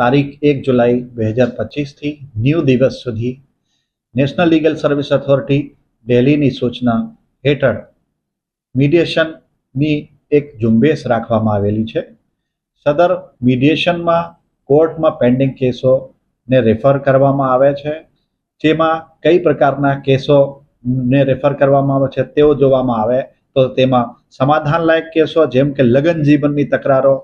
તારીખ 1 જુલાઈ 2025થી ન્યૂ દિવસ સુધી નેશનલ લીગલ સર્વિસ ઓથોરિટી દિલ્હીની સૂચના હેઠળ મીડિયેશનની એક ઝુંબેશ રાખવામાં આવેલી છે. સદર મીડિયેશનમાં કોર્ટમાં પેન્ડિંગ કેસોને રેફર કરવામાં આવે છે. જેમાં કઈ પ્રકારના કેસોને રેફર કરવામાં આવે છે તેઓ જોવામાં આવે તો તેમાં સમાધાન લાયક કેસો જેમ કે લગ્ન જીવનની તકરારો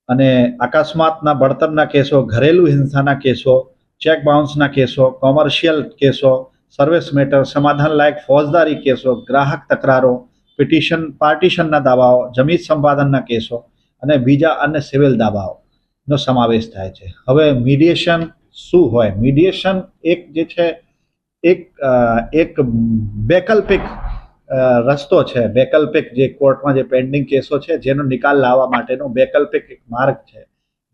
અને અકસ્માતના બળતરના કેસો, ઘરેલું હિંસાના કેસો, ચેક બાઉન્સના કેસો, કોમર્શિયલ કેસો, સર્વિસ મેટર, સમાધાન લાયક ફોજદારી કેસો, ગ્રાહક તકરારો, પાર્ટીશનના દાવાઓ, જમીન સંપાદનના કેસો અને બીજા અન્ય સિવિલ દાવાઓનો સમાવેશ થાય છે. હવે મીડિયેશન શું હોય? મીડિયેશન એક જે છે એક વૈકલ્પિક રસ્તો છે, વૈકલ્પિક જે કોર્ટમાં જે પેન્ડિંગ કેસો છે જેનો નિકાલ લાવવા માટેનો વૈકલ્પિક એક માર્ગ છે,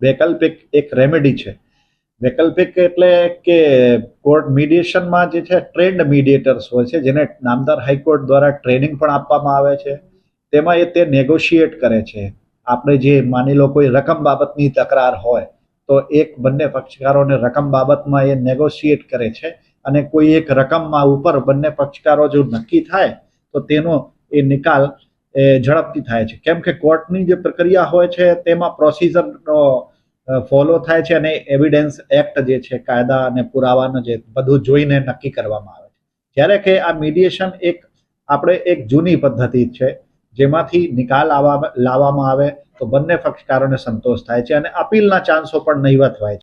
વૈકલ્પિક એક રેમેડી છે. વૈકલ્પિક એટલે કે કોર્ટ મીડિયેશનમાં જે છે ટ્રેન્ડ મીડિયેટર્સ હોય છે જેને નામદાર હાઈકોર્ટ દ્વારા ટ્રેનિંગ પણ આપવામાં આવે છે. તેમાં તે નેગોશિએટ કરે છે. આપણે જે માની લો કોઈ રકમ બાબતની તકરાર હોય તો બંને પક્ષકારોને રકમ બાબતમાં એ નેગોશિએટ કરે છે અને કોઈ એક રકમમાં ઉપર બંને પક્ષકારો જો નક્કી થાય તો તેનો એ નિકાલ ઝડપથી થાય છે. કેમ કે કોર્ટની જે પ્રક્રિયા હોય છે તેમાં પ્રોસિજરનો ફોલો થાય છે અને એવિડન્સ એક્ટ જે છે, કાયદા અને પુરાવાનો જે બધું જોઈને નક્કી કરવામાં આવે છે. જ્યારે કે આ મીડિયેશન એક જૂની પદ્ધતિ છે જેમાંથી નિકાલ લાવવામાં આવે તો બંને પક્ષકારોને સંતોષ થાય છે અને અપીલના ચાન્સો પણ નહીવત હોય છે.